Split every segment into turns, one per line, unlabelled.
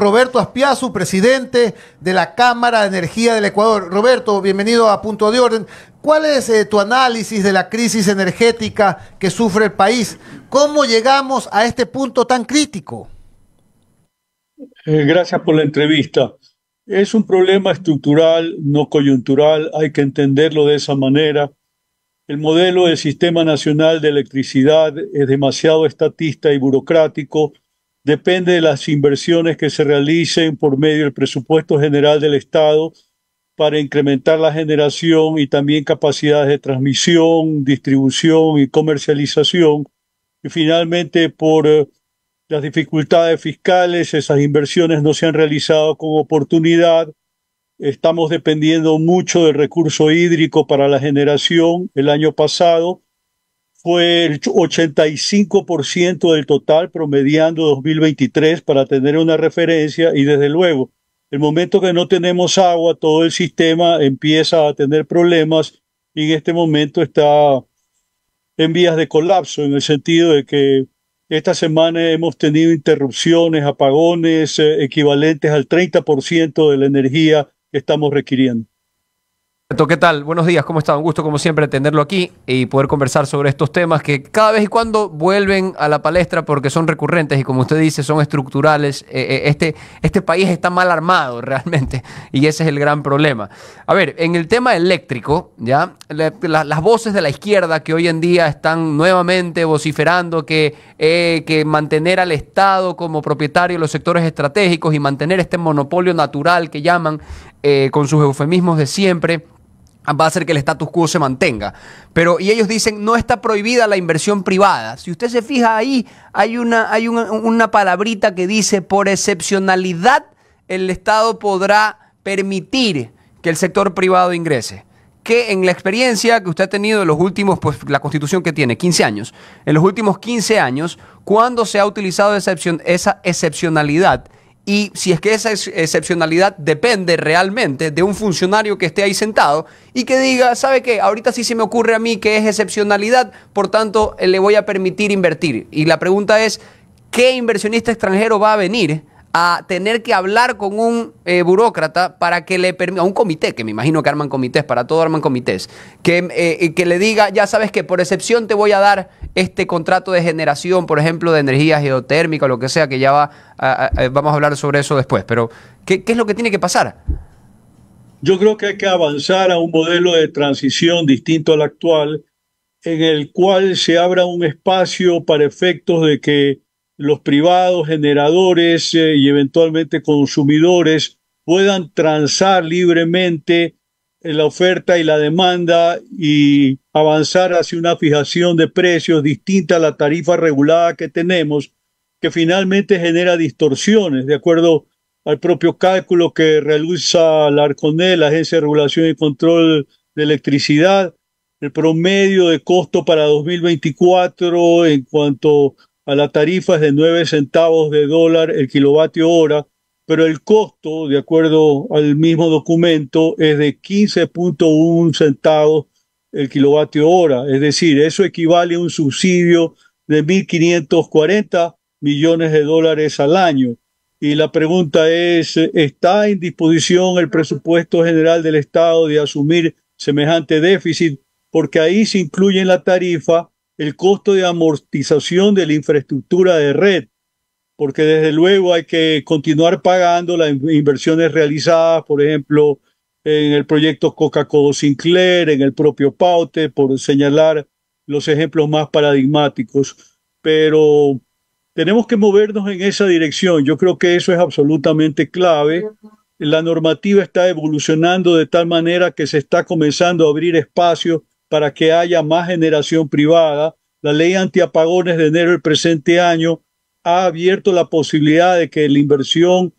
Roberto Aspiazu, presidente de la Cámara de Energía del Ecuador. Roberto, bienvenido a Punto de Orden. ¿Cuál es tu análisis de la crisis energética que sufre el país? ¿Cómo llegamos a este punto tan crítico?
Gracias por la entrevista. Es un problema estructural, no coyuntural, hay que entenderlo de esa manera. El modelo del Sistema Nacional de Electricidad es demasiado estatista y burocrático. Depende de las inversiones que se realicen por medio del presupuesto general del Estado para incrementar la generación y también capacidades de transmisión, distribución y comercialización. Y finalmente, por las dificultades fiscales, esas inversiones no se han realizado con oportunidad. Estamos dependiendo mucho del recurso hídrico para la generación. El año pasado fue el 85% del total, promediando 2023 para tener una referencia, y desde luego, el momento que no tenemos agua, todo el sistema empieza a tener problemas y en este momento está en vías de colapso, en el sentido de que esta semana hemos tenido interrupciones, apagones equivalentes al 30% de la energía que estamos requiriendo.
¿Qué tal? Buenos días, ¿cómo está? Un gusto como siempre tenerlo aquí y poder conversar sobre estos temas que cada vez y cuando vuelven a la palestra porque son recurrentes y, como usted dice, son estructurales. Este país está mal armado realmente y ese es el gran problema. A ver, en el tema eléctrico, ya las voces de la izquierda que hoy en día están nuevamente vociferando que mantener al Estado como propietario de los sectores estratégicos y mantener este monopolio natural que llaman con sus eufemismos de siempre va a hacer que el status quo se mantenga. Y ellos dicen, no está prohibida la inversión privada. Si usted se fija ahí, hay una palabrita que dice, por excepcionalidad, el Estado podrá permitir que el sector privado ingrese. Que en la experiencia que usted ha tenido en los últimos, pues la Constitución que tiene, 15 años, en los últimos 15 años, ¿cuándo se ha utilizado esa excepcionalidad? Y si es que esa excepcionalidad depende realmente de un funcionario que esté ahí sentado y que diga, ¿sabe qué? Ahorita sí se me ocurre a mí que es excepcionalidad, por tanto le voy a permitir invertir. Y la pregunta es, ¿qué inversionista extranjero va a venir a tener que hablar con un burócrata para que le permita, a un comité, que me imagino que arman comités, para todo arman comités, que le diga, ya sabes que por excepción te voy a dar este contrato de generación, por ejemplo, de energía geotérmica o lo que sea, que ya vamos a hablar sobre eso después, pero ¿qué es lo que tiene que pasar?
Yo creo que hay que avanzar a un modelo de transición distinto al actual, en el cual se abra un espacio para efectos de que los privados, generadores y eventualmente consumidores puedan transar libremente la oferta y la demanda y avanzar hacia una fijación de precios distinta a la tarifa regulada que tenemos, que finalmente genera distorsiones, de acuerdo al propio cálculo que realiza la ARCONEL, la Agencia de Regulación y Control de Electricidad. El promedio de costo para 2024 en cuanto a la tarifa es de 9 centavos de dólar el kilovatio hora, pero el costo, de acuerdo al mismo documento, es de 15.1 centavos el kilovatio hora. Es decir, eso equivale a un subsidio de 1.540 millones de dólares al año. Y la pregunta es, ¿está en disposición el presupuesto general del Estado de asumir semejante déficit? Porque ahí se incluye en la tarifa el costo de amortización de la infraestructura de red, porque desde luego hay que continuar pagando las inversiones realizadas, por ejemplo, en el proyecto Coca-Cola Sinclair, en el propio Paute, por señalar los ejemplos más paradigmáticos. Pero tenemos que movernos en esa dirección. Yo creo que eso es absolutamente clave. La normativa está evolucionando de tal manera que se está comenzando a abrir espacios para que haya más generación privada. La ley antiapagones de enero del presente año ha abierto la posibilidad de que la inversión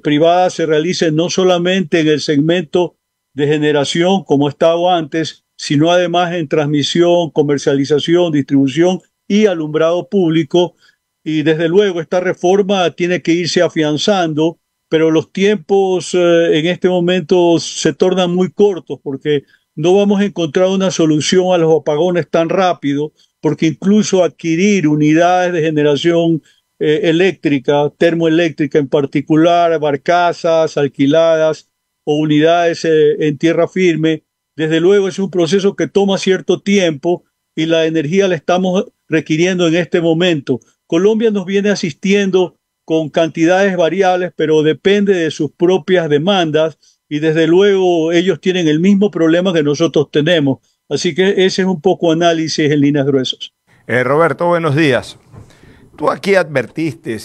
privada se realice no solamente en el segmento de generación como estaba antes, sino además en transmisión, comercialización, distribución y alumbrado público. Y desde luego esta reforma tiene que irse afianzando, pero los tiempos en este momento se tornan muy cortos porque no vamos a encontrar una solución a los apagones tan rápido, porque incluso adquirir unidades de generación eléctrica, termoeléctrica en particular, barcazas alquiladas o unidades en tierra firme. Desde luego es un proceso que toma cierto tiempo y la energía la estamos requiriendo en este momento. Colombia nos viene asistiendo con cantidades variables, pero depende de sus propias demandas y desde luego ellos tienen el mismo problema que nosotros tenemos. Así que ese es un poco análisis en líneas gruesas.
Roberto, buenos días. Tú aquí advertiste,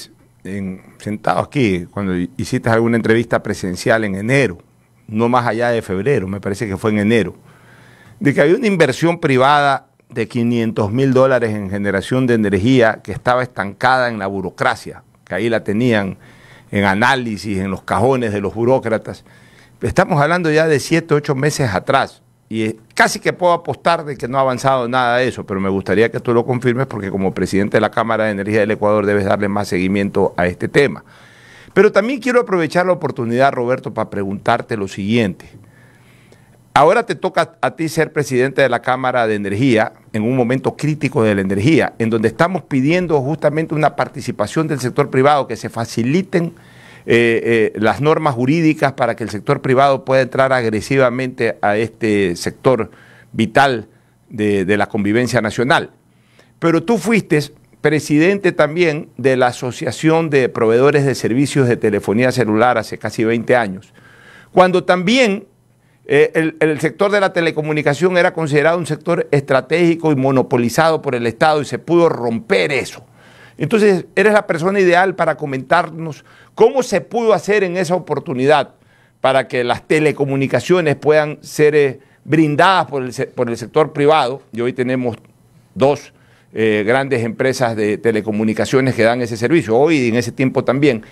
sentado aquí, cuando hiciste alguna entrevista presencial en enero, no más allá de febrero, me parece que fue en enero, de que había una inversión privada de $500.000 en generación de energía que estaba estancada en la burocracia, que ahí la tenían en análisis, en los cajones de los burócratas. Estamos hablando ya de 7, 8 meses atrás y casi que puedo apostar de que no ha avanzado nada de eso, pero me gustaría que tú lo confirmes porque como presidente de la Cámara de Energía del Ecuador debes darle más seguimiento a este tema. Pero también quiero aprovechar la oportunidad, Roberto, para preguntarte lo siguiente. Ahora te toca a ti ser presidente de la Cámara de Energía en un momento crítico de la energía, en donde estamos pidiendo justamente una participación del sector privado, que se faciliten las normas jurídicas para que el sector privado pueda entrar agresivamente a este sector vital de la convivencia nacional. Pero tú fuiste presidente también de la Asociación de Proveedores de Servicios de Telefonía Celular hace casi 20 años, cuando también el sector de la telecomunicación era considerado un sector estratégico y monopolizado por el Estado y se pudo romper eso. Entonces, eres la persona ideal para comentarnos cómo se pudo hacer en esa oportunidad para que las telecomunicaciones puedan ser brindadas por el sector privado. Y hoy tenemos dos grandes empresas de telecomunicaciones que dan ese servicio, hoy y en ese tiempo también.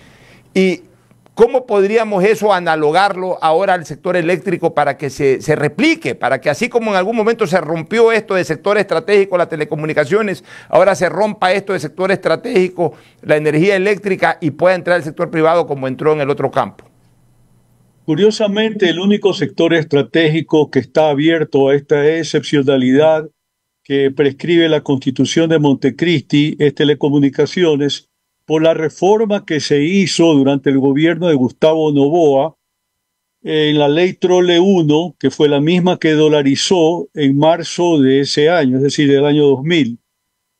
Y ¿cómo podríamos eso analogarlo ahora al sector eléctrico para que se replique, para que así como en algún momento se rompió esto de sector estratégico, las telecomunicaciones, ahora se rompa esto de sector estratégico, la energía eléctrica y pueda entrar el sector privado como entró en el otro campo?
Curiosamente, el único sector estratégico que está abierto a esta excepcionalidad que prescribe la Constitución de Montecristi es telecomunicaciones, por la reforma que se hizo durante el gobierno de Gustavo Noboa en la ley Trole 1, que fue la misma que dolarizó en marzo de ese año, es decir, del año 2000.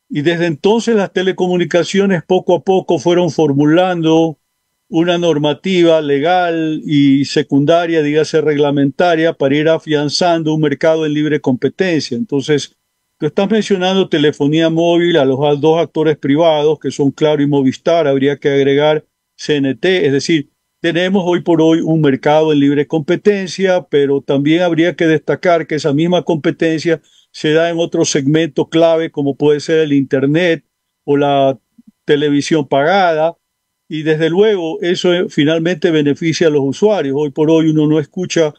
Y desde entonces las telecomunicaciones poco a poco fueron formulando una normativa legal y secundaria, dígase reglamentaria, para ir afianzando un mercado en libre competencia. Entonces, tú estás mencionando telefonía móvil a los dos actores privados, que son Claro y Movistar, habría que agregar CNT, es decir, tenemos hoy por hoy un mercado en libre competencia, pero también habría que destacar que esa misma competencia se da en otro segmento clave, como puede ser el Internet o la televisión pagada, y desde luego eso finalmente beneficia a los usuarios. Hoy por hoy uno no escucha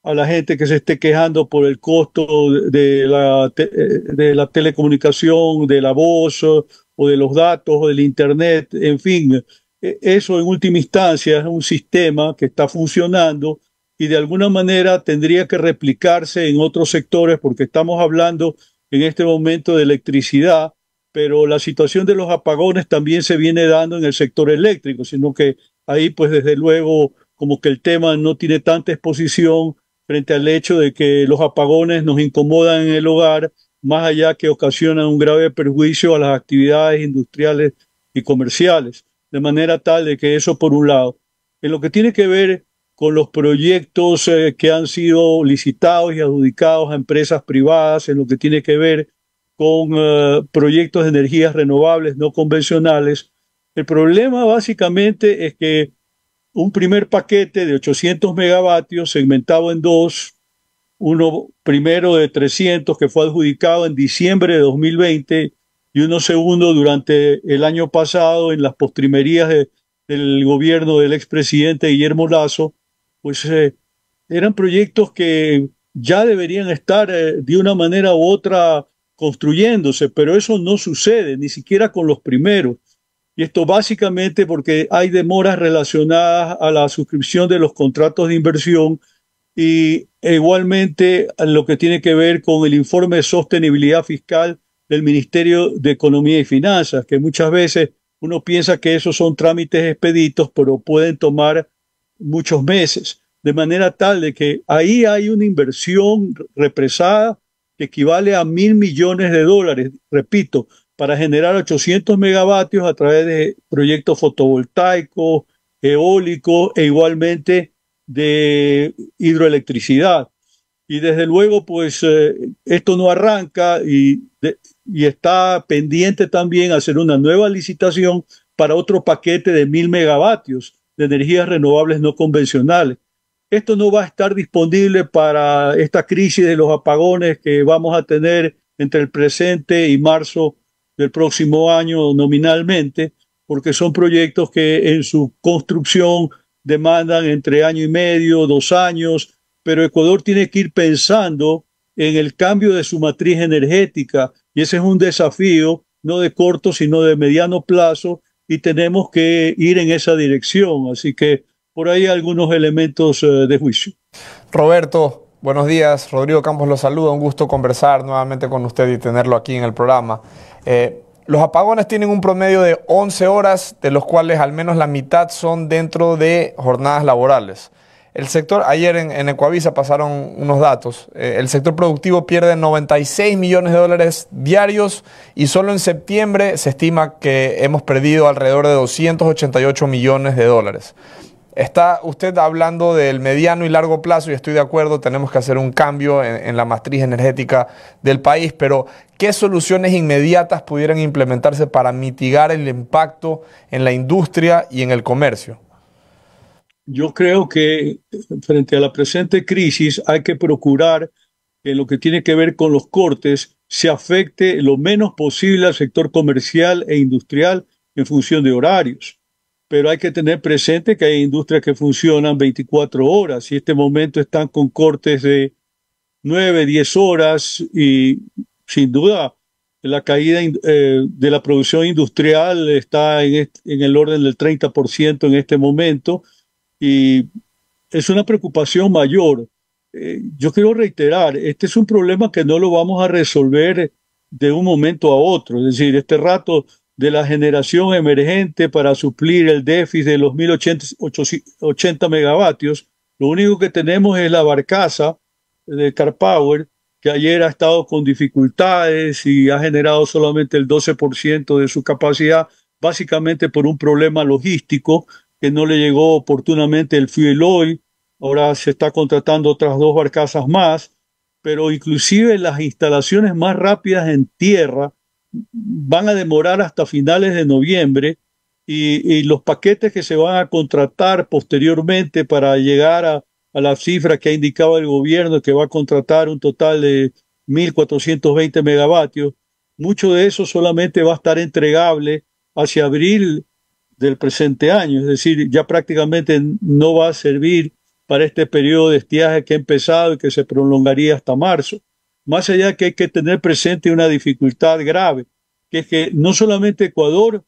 a la gente que se esté quejando por el costo de la telecomunicación, de la voz o de los datos o del Internet, en fin. Eso en última instancia es un sistema que está funcionando y de alguna manera tendría que replicarse en otros sectores porque estamos hablando en este momento de electricidad, pero la situación de los apagones también se viene dando en el sector eléctrico, sino que ahí pues desde luego como que el tema no tiene tanta exposición frente al hecho de que los apagones nos incomodan en el hogar, más allá que ocasionan un grave perjuicio a las actividades industriales y comerciales, de manera tal de que eso por un lado. En lo que tiene que ver con los proyectos que han sido licitados y adjudicados a empresas privadas, en lo que tiene que ver con proyectos de energías renovables no convencionales, el problema básicamente es que un primer paquete de 800 megavatios segmentado en dos, uno primero de 300 que fue adjudicado en diciembre de 2020 y uno segundo durante el año pasado en las postrimerías del gobierno del expresidente Guillermo Lasso, pues eran proyectos que ya deberían estar de una manera u otra construyéndose, pero eso no sucede, ni siquiera con los primeros. Y esto básicamente porque hay demoras relacionadas a la suscripción de los contratos de inversión y igualmente lo que tiene que ver con el informe de sostenibilidad fiscal del Ministerio de Economía y Finanzas, que muchas veces Uno piensa que esos son trámites expeditos, pero pueden tomar muchos meses, de manera tal de que ahí hay una inversión represada que equivale a $1.000 millones, repito, para generar 800 megavatios a través de proyectos fotovoltaicos, eólicos e igualmente de hidroelectricidad. Y desde luego, pues esto no arranca y está pendiente también hacer una nueva licitación para otro paquete de 1.000 megavatios de energías renovables no convencionales. Esto no va a estar disponible para esta crisis de los apagones que vamos a tener entre el presente y marzo del próximo año nominalmente, porque son proyectos que en su construcción demandan entre año y medio, 2 años, pero Ecuador tiene que ir pensando en el cambio de su matriz energética y ese es un desafío no de corto sino de mediano plazo y tenemos que ir en esa dirección. Así que por ahí algunos elementos de juicio.
Roberto, buenos días. Rodrigo Campos lo saluda. Un gusto conversar nuevamente con usted y tenerlo aquí en el programa. Los apagones tienen un promedio de 11 horas, de los cuales al menos la mitad son dentro de jornadas laborales. El sector, ayer en Ecuavisa pasaron unos datos, el sector productivo pierde 96 millones de dólares diarios y solo en septiembre se estima que hemos perdido alrededor de 288 millones de dólares. Está usted hablando del mediano y largo plazo y estoy de acuerdo, tenemos que hacer un cambio en la matriz energética del país, pero ¿qué soluciones inmediatas pudieran implementarse para mitigar el impacto en la industria y en el comercio?
Yo creo que frente a la presente crisis hay que procurar que lo que tiene que ver con los cortes se afecte lo menos posible al sector comercial e industrial en función de horarios. Pero hay que tener presente que hay industrias que funcionan 24 horas y en este momento están con cortes de 9, 10 horas y sin duda la caída de la producción industrial está en el orden del 30% en este momento y es una preocupación mayor. Yo quiero reiterar, este es un problema que no lo vamos a resolver de un momento a otro, es decir, este rato de la generación emergente para suplir el déficit de los 1.080 megavatios. Lo único que tenemos es la barcaza de CarPower, que ayer ha estado con dificultades y ha generado solamente el 12% de su capacidad, básicamente por un problema logístico que no le llegó oportunamente el fuel oil. Ahora se está contratando otras 2 barcazas más, pero inclusive las instalaciones más rápidas en tierra van a demorar hasta finales de noviembre y los paquetes que se van a contratar posteriormente para llegar a la cifra que ha indicado el gobierno, que va a contratar un total de 1.420 megavatios, mucho de eso solamente va a estar entregable hacia abril del presente año, es decir, ya prácticamente no va a servir para este periodo de estiaje que ha empezado y que se prolongaría hasta marzo. Más allá que hay que tener presente una dificultad grave, que es que no solamente Ecuador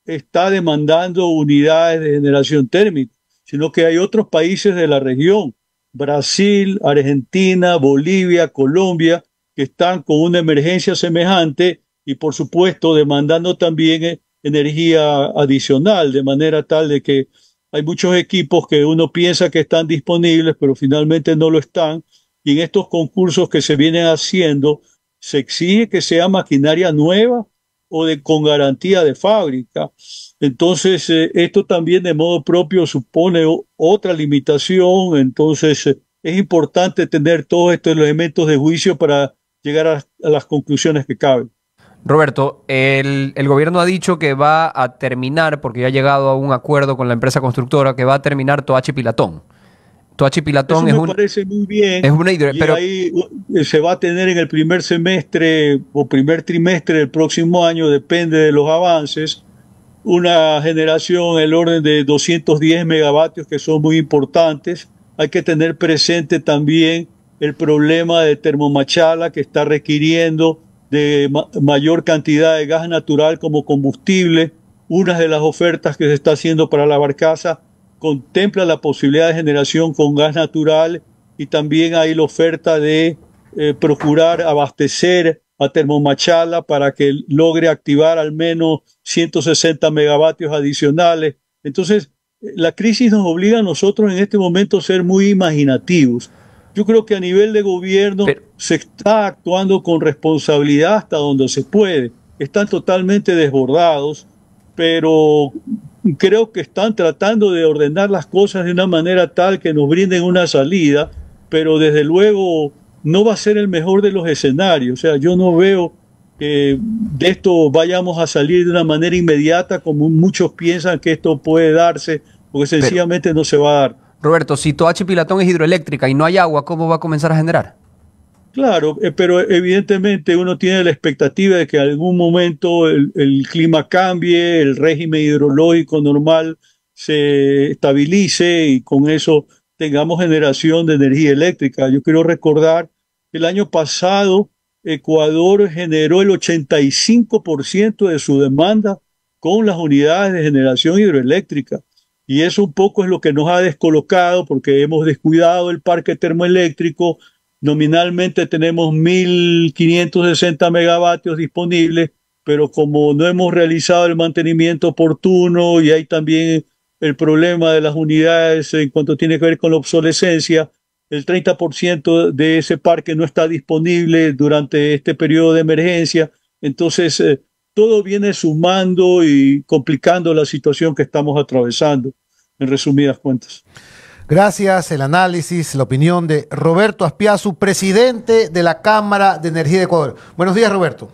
está demandando unidades de generación térmica, sino que hay otros países de la región, Brasil, Argentina, Bolivia, Colombia, que están con una emergencia semejante y por supuesto demandando también energía adicional, de manera tal de que hay muchos equipos que uno piensa que están disponibles, pero finalmente no lo están. Y en estos concursos que se vienen haciendo, se exige que sea maquinaria nueva o con garantía de fábrica. Entonces, esto también de modo propio supone otra limitación. Entonces, es importante tener todos estos elementos de juicio para llegar a las conclusiones que caben.
Roberto, el gobierno ha dicho que va a terminar, porque ya ha llegado a un acuerdo con la empresa constructora, que va a terminar Toachi Pilatón. Toachi Pilatón
Eso me parece muy bien.
Es una
pero ahí se va a tener en el primer semestre o primer trimestre del próximo año, depende de los avances, una generación en el orden de 210 megavatios que son muy importantes. Hay que tener presente también el problema de Termomachala, que está requiriendo de mayor cantidad de gas natural como combustible. Una de las ofertas que se está haciendo para la barcaza contempla la posibilidad de generación con gas natural y también hay la oferta de procurar abastecer a Termomachala para que logre activar al menos 160 megavatios adicionales. Entonces, la crisis nos obliga a nosotros en este momento a ser muy imaginativos. Yo creo que a nivel de gobierno se está actuando con responsabilidad hasta donde se puede. Están totalmente desbordados, pero creo que están tratando de ordenar las cosas de una manera tal que nos brinden una salida, pero desde luego no va a ser el mejor de los escenarios. O sea, yo no veo que de esto vayamos a salir de una manera inmediata, como muchos piensan que esto puede darse, porque sencillamente no se va a dar.
Roberto, si Toachi Pilatón es hidroeléctrica y no hay agua, ¿cómo va a comenzar a generar?
Claro, pero evidentemente uno tiene la expectativa de que en algún momento el clima cambie, el régimen hidrológico normal se estabilice y con eso tengamos generación de energía eléctrica. Yo quiero recordar que el año pasado Ecuador generó el 85% de su demanda con las unidades de generación hidroeléctrica. Y eso un poco es lo que nos ha descolocado porque hemos descuidado el parque termoeléctrico. Nominalmente tenemos 1.560 megavatios disponibles, pero como no hemos realizado el mantenimiento oportuno y hay también el problema de las unidades en cuanto tiene que ver con la obsolescencia, el 30% de ese parque no está disponible durante este periodo de emergencia. Entonces, todo viene sumando y complicando la situación que estamos atravesando, en resumidas cuentas.
Gracias, el análisis, la opinión de Roberto Aspiazu, presidente de la Cámara de Energía de Ecuador. Buenos días, Roberto.